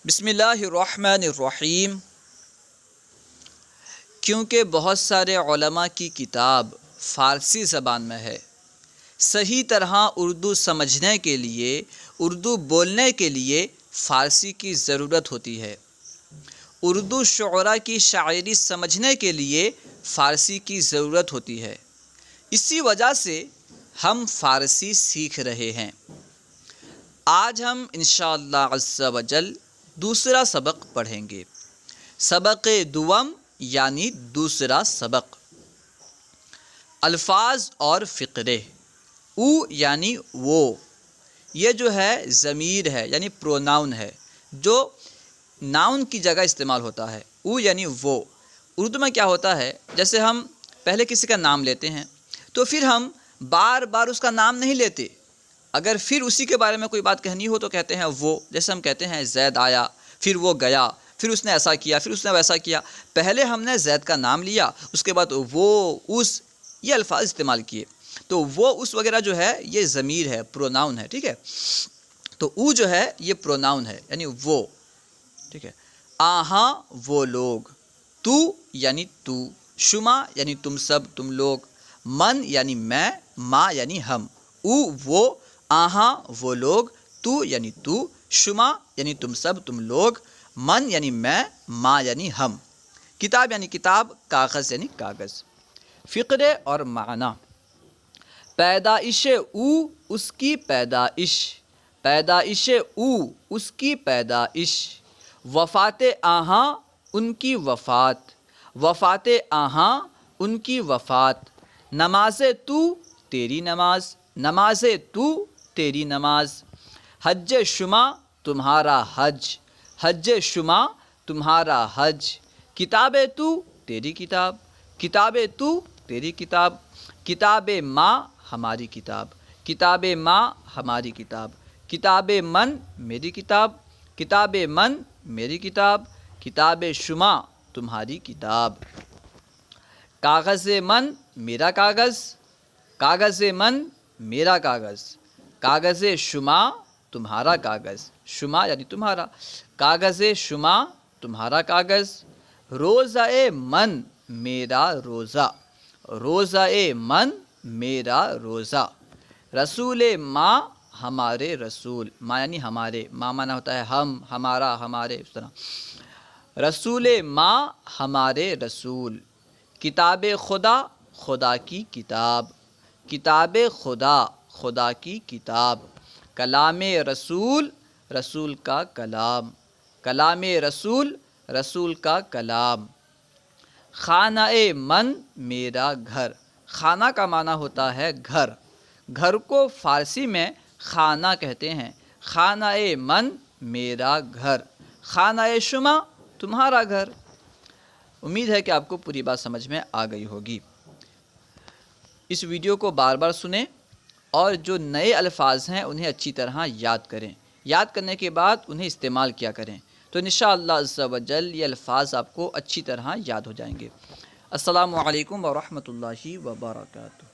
بسم اللہ الرحمن الرحیم۔ کیونکہ بہت سارے علماء کی کتاب فارسی زبان میں ہے، صحیح طرح اردو سمجھنے کے لیے، اردو بولنے کے لیے فارسی کی ضرورت ہوتی ہے۔ اردو شعراء کی شاعری سمجھنے کے لیے فارسی کی ضرورت ہوتی ہے۔ اسی وجہ سے ہم فارسی سیکھ رہے ہیں۔ آج ہم انشاءاللہ عز و جل دوسرا سبق پڑھیں گے، سبق دوم یعنی دوسرا سبق۔ الفاظ اور فقرے۔ او یعنی وہ، یہ جو ہے ضمیر ہے یعنی پروناؤن ہے جو ناؤن کی جگہ استعمال ہوتا ہے۔ او یعنی وہ۔ اردو میں کیا ہوتا ہے، جیسے ہم پہلے کسی کا نام لیتے ہیں تو پھر ہم بار بار اس کا نام نہیں لیتے، اگر پھر اسی کے بارے میں کوئی بات کہنی ہو تو کہتے ہیں وہ۔ جیسے ہم کہتے ہیں زید آیا، پھر وہ گیا، پھر اس نے ایسا کیا، پھر اس نے ویسا کیا۔ پہلے ہم نے زید کا نام لیا، اس کے بعد وہ، اس، یہ الفاظ استعمال کیے۔ تو وہ، اس وغیرہ جو ہے یہ ضمیر ہے، پروناؤن ہے، ٹھیک ہے۔ تو او جو ہے یہ پروناؤن ہے یعنی وہ، ٹھیک ہے۔ آہاں وہ لوگ، تو یعنی تو، شما یعنی تم سب، تم لوگ، من یعنی میں، ما یعنی ہم۔ او وہ، آہاں وہ لوگ، تو یعنی تو، شما یعنی تم سب، تم لوگ، من یعنی میں، ما یعنی ہم۔ کتاب یعنی کتاب، کاغذ یعنی کاغذ۔ فقرے اور معنی۔ پیدائش او، اس کی پیدائش، پیدائش او، اس کی پیدائش۔ وفات آہاں، ان کی وفات، وفات آہاں، ان کی وفات۔ نماز تو، تیری نماز، نماز تو، تیری نماز۔ حج شما، تمہارا حج، حج شما، تمہارا حج۔ کتاب تو، تیری کتاب، کتاب تو، تیری کتاب۔ کتاب ما، ہماری کتاب، کتاب ما، ہماری کتاب۔ کتاب من، میری کتاب، کتاب من، میری کتاب۔ کتاب شما، تمہاری کتاب۔ کاغذ من، میرا کاغذ، کاغذ من، میرا کاغذ۔ کاغذ شما، تمہارا کاغذ، شما یعنی تمہارا۔ کاغذ شما، تمہارا کاغذ۔ روزہ من، میرا روزہ، روزہ من، میرا روزہ۔ رسول ما، ہمارے رسول، ما یعنی ہمارے، ما معنی ہوتا ہے ہم، ہمارا، ہمارے، اس طرح۔ رسول ما، ہمارے رسول۔ کتاب خدا، خدا کی کتاب، کتاب خدا، خدا کی کتاب۔ کلام رسول، رسول کا کلام، کلام رسول، رسول کا کلام۔ خانہ من، میرا گھر۔ خانہ کا معنی ہوتا ہے گھر، گھر کو فارسی میں خانہ کہتے ہیں۔ خانہ من، میرا گھر۔ خانہ شما، تمہارا گھر۔ امید ہے کہ آپ کو پوری بات سمجھ میں آ گئی ہوگی۔ اس ویڈیو کو بار بار سنیں اور جو نئے الفاظ ہیں انہیں اچھی طرح یاد کریں، یاد کرنے کے بعد انہیں استعمال کیا کریں، تو انشاءاللہ عز و جل یہ الفاظ آپ کو اچھی طرح یاد ہو جائیں گے۔ السلام علیکم ورحمۃ اللہ وبرکاتہ۔